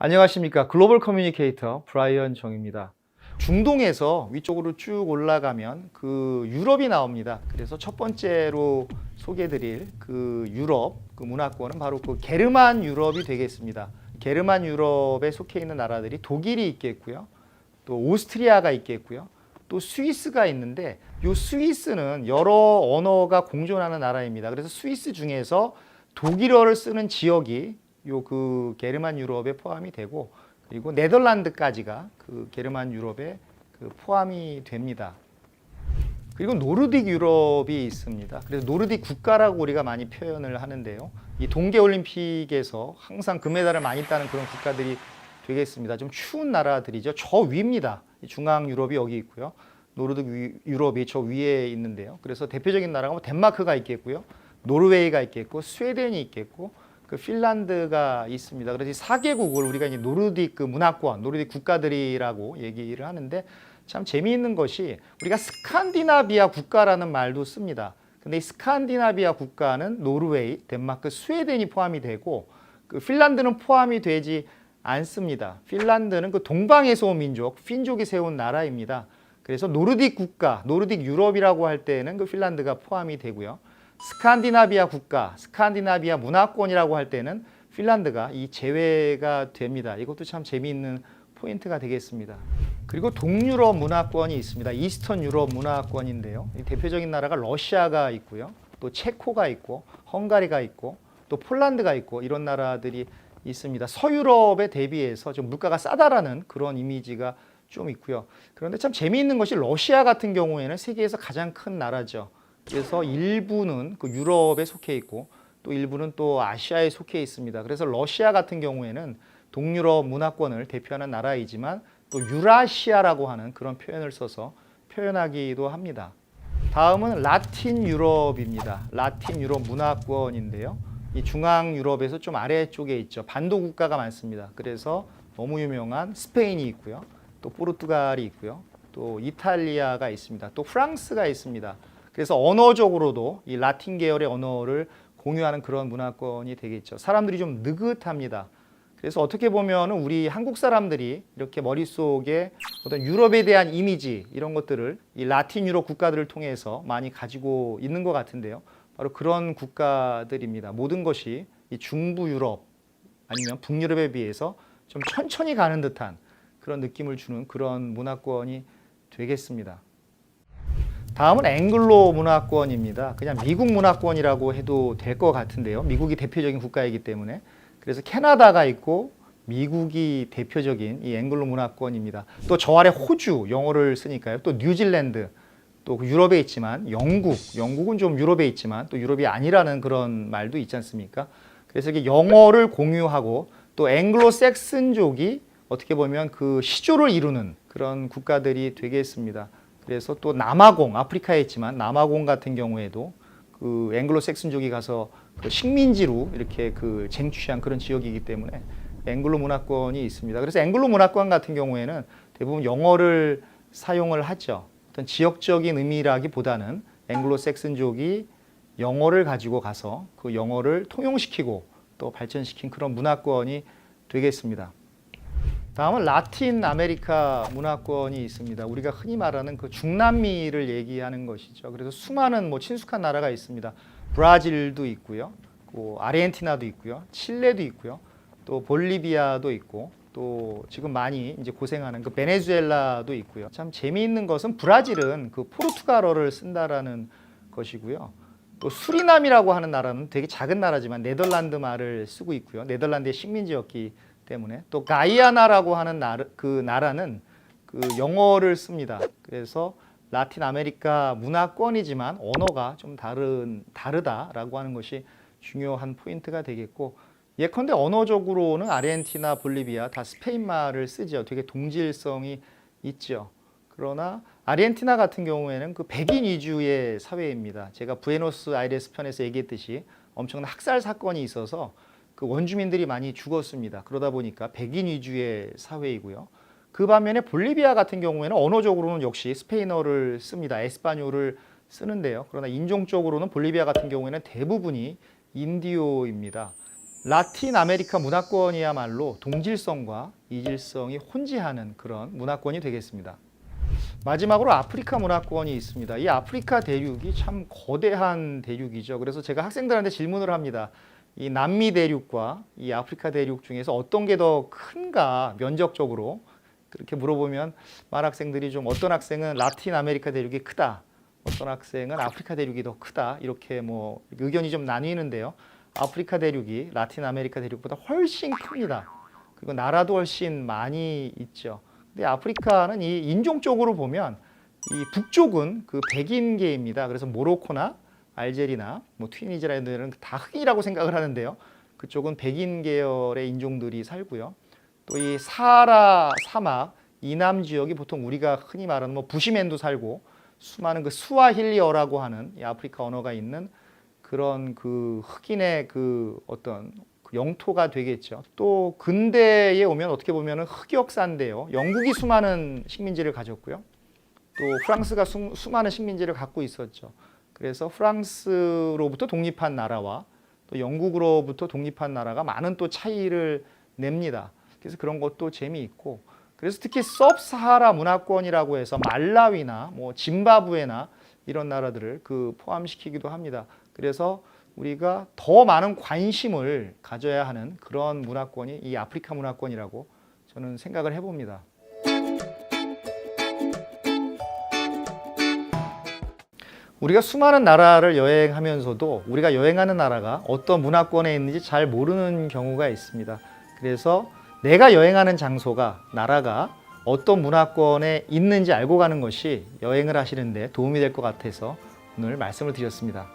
안녕하십니까. 글로벌 커뮤니케이터 브라이언 정입니다. 중동에서 위쪽으로 쭉 올라가면 그 유럽이 나옵니다. 그래서 첫 번째로 소개해드릴 그 유럽 그 문화권은 바로 그 게르만 유럽이 되겠습니다. 게르만 유럽에 속해 있는 나라들이 독일이 있겠고요. 또 오스트리아가 있겠고요. 또 스위스가 있는데 이 스위스는 여러 언어가 공존하는 나라입니다. 그래서 스위스 중에서 독일어를 쓰는 지역이 요 그 게르만 유럽에 포함이 되고, 그리고 네덜란드까지가 그 게르만 유럽에 그 포함이 됩니다. 그리고 노르딕 유럽이 있습니다. 그래서 노르딕 국가라고 우리가 많이 표현을 하는데요. 이 동계올림픽에서 항상 금메달을 많이 따는 그런 국가들이 되겠습니다. 좀 추운 나라들이죠. 저 위입니다. 중앙 유럽이 여기 있고요. 노르딕 유럽이 저 위에 있는데요. 그래서 대표적인 나라가 뭐 덴마크가 있겠고요. 노르웨이가 있겠고, 스웨덴이 있겠고, 그 핀란드가 있습니다. 그래서 이 4개국을 우리가 이제 노르딕 그 문화권, 노르딕 국가들이라고 얘기를 하는데, 참 재미있는 것이 우리가 스칸디나비아 국가라는 말도 씁니다. 근데 이 스칸디나비아 국가는 노르웨이, 덴마크, 스웨덴이 포함이 되고, 그 핀란드는 포함이 되지 않습니다. 핀란드는 그 동방에서 온 민족, 핀족이 세운 나라입니다. 그래서 노르딕 국가, 노르딕 유럽이라고 할 때는 그 핀란드가 포함이 되고요. 스칸디나비아 국가, 스칸디나비아 문화권이라고 할 때는 핀란드가 이 제외가 됩니다. 이것도 참 재미있는 포인트가 되겠습니다. 그리고 동유럽 문화권이 있습니다. 이스턴 유럽 문화권인데요. 대표적인 나라가 러시아가 있고요. 또 체코가 있고, 헝가리가 있고, 또 폴란드가 있고, 이런 나라들이 있습니다. 서유럽에 대비해서 좀 물가가 싸다라는 그런 이미지가 좀 있고요. 그런데 참 재미있는 것이 러시아 같은 경우에는 세계에서 가장 큰 나라죠. 그래서 일부는 그 유럽에 속해 있고, 또 일부는 또 아시아에 속해 있습니다. 그래서 러시아 같은 경우에는 동유럽 문화권을 대표하는 나라이지만 또 유라시아라고 하는 그런 표현을 써서 표현하기도 합니다. 다음은 라틴 유럽입니다. 라틴 유럽 문화권인데요. 이 중앙 유럽에서 좀 아래쪽에 있죠. 반도 국가가 많습니다. 그래서 너무 유명한 스페인이 있고요. 또 포르투갈이 있고요. 또 이탈리아가 있습니다. 또 프랑스가 있습니다. 그래서 언어적으로도 이 라틴 계열의 언어를 공유하는 그런 문화권이 되겠죠. 사람들이 좀 느긋합니다. 그래서 어떻게 보면 우리 한국 사람들이 이렇게 머릿속에 어떤 유럽에 대한 이미지, 이런 것들을 이 라틴 유럽 국가들을 통해서 많이 가지고 있는 것 같은데요. 바로 그런 국가들입니다. 모든 것이 이 중부 유럽 아니면 북유럽에 비해서 좀 천천히 가는 듯한 그런 느낌을 주는 그런 문화권이 되겠습니다. 다음은 앵글로 문화권입니다. 그냥 미국 문화권이라고 해도 될 것 같은데요. 미국이 대표적인 국가이기 때문에. 그래서 캐나다가 있고 미국이 대표적인 이 앵글로 문화권입니다. 또 저 아래 호주, 영어를 쓰니까요. 또 뉴질랜드, 또 유럽에 있지만 영국은 좀 유럽에 있지만 또 유럽이 아니라는 그런 말도 있지 않습니까? 그래서 이게 영어를 공유하고 또 앵글로색슨족이 어떻게 보면 그 시조를 이루는 그런 국가들이 되겠습니다. 그래서 또 남아공, 아프리카에 있지만 남아공 같은 경우에도 그 앵글로색슨족이 가서 그 식민지로 이렇게 그 쟁취한 그런 지역이기 때문에 앵글로 문화권이 있습니다. 그래서 앵글로 문화권 같은 경우에는 대부분 영어를 사용을 하죠. 어떤 지역적인 의미라기보다는 앵글로색슨족이 영어를 가지고 가서 그 영어를 통용시키고 또 발전시킨 그런 문화권이 되겠습니다. 다음은 라틴 아메리카 문화권이 있습니다. 우리가 흔히 말하는 그 중남미를 얘기하는 것이죠. 그래서 수많은 뭐 친숙한 나라가 있습니다. 브라질도 있고요. 또 아르헨티나도 있고요. 칠레도 있고요. 또 볼리비아도 있고, 또 지금 많이 이제 고생하는 그 베네수엘라도 있고요. 참 재미있는 것은 브라질은 그 포르투갈어를 쓴다라는 것이고요. 또 수리남이라고 하는 나라는 되게 작은 나라지만 네덜란드 말을 쓰고 있고요. 네덜란드의 식민지였기 때문에. 또 가이아나라고 하는 그 나라는 그 영어를 씁니다. 그래서 라틴 아메리카 문화권이지만 언어가 좀 다르다라고 하는 것이 중요한 포인트가 되겠고, 예컨대 언어적으로는 아르헨티나, 볼리비아 다 스페인말을 쓰죠. 되게 동질성이 있죠. 그러나 아르헨티나 같은 경우에는 그 백인 위주의 사회입니다. 제가 부에노스아이레스 편에서 얘기했듯이 엄청난 학살 사건이 있어서 그 원주민들이 많이 죽었습니다. 그러다 보니까 백인 위주의 사회이고요. 그 반면에 볼리비아 같은 경우에는 언어적으로는 역시 스페인어를 씁니다. 에스파뇰을 쓰는데요. 그러나 인종적으로는 볼리비아 같은 경우에는 대부분이 인디오입니다. 라틴 아메리카 문화권이야말로 동질성과 이질성이 혼재하는 그런 문화권이 되겠습니다. 마지막으로 아프리카 문화권이 있습니다. 이 아프리카 대륙이 참 거대한 대륙이죠. 그래서 제가 학생들한테 질문을 합니다. 이 남미 대륙과 이 아프리카 대륙 중에서 어떤 게 더 큰가 면적적으로 그렇게 물어보면 학생들이 좀 어떤 학생은 라틴 아메리카 대륙이 크다. 어떤 학생은 아프리카 대륙이 더 크다. 이렇게 뭐 의견이 좀 나뉘는데요. 아프리카 대륙이 라틴 아메리카 대륙보다 훨씬 큽니다. 그리고 나라도 훨씬 많이 있죠. 근데 아프리카는 이 인종적으로 보면 이 북쪽은 그 백인계입니다. 그래서 모로코나 알제리나 뭐 튀니지라 이런 데는 다 흑인이라고 생각을 하는데요. 그쪽은 백인 계열의 인종들이 살고요. 또 이 사하라 사막 이남 지역이 보통 우리가 흔히 말하는 뭐 부시맨도 살고 수많은 그 스와힐리어라고 하는 이 아프리카 언어가 있는 그런 그 흑인의 그 어떤 영토가 되겠죠. 또 근대에 오면 어떻게 보면 흑역사인데요. 영국이 수많은 식민지를 가졌고요. 또 프랑스가 수많은 식민지를 갖고 있었죠. 그래서 프랑스로부터 독립한 나라와 또 영국으로부터 독립한 나라가 많은 또 차이를 냅니다. 그래서 그런 것도 재미있고, 그래서 특히 섭사하라 문화권이라고 해서 말라위나 뭐 짐바브웨나 이런 나라들을 그 포함시키기도 합니다. 그래서 우리가 더 많은 관심을 가져야 하는 그런 문화권이 이 아프리카 문화권이라고 저는 생각을 해봅니다. 우리가 수많은 나라를 여행하면서도 우리가 여행하는 나라가 어떤 문화권에 있는지 잘 모르는 경우가 있습니다. 그래서 내가 여행하는 장소가, 나라가 어떤 문화권에 있는지 알고 가는 것이 여행을 하시는데 도움이 될 것 같아서 오늘 말씀을 드렸습니다.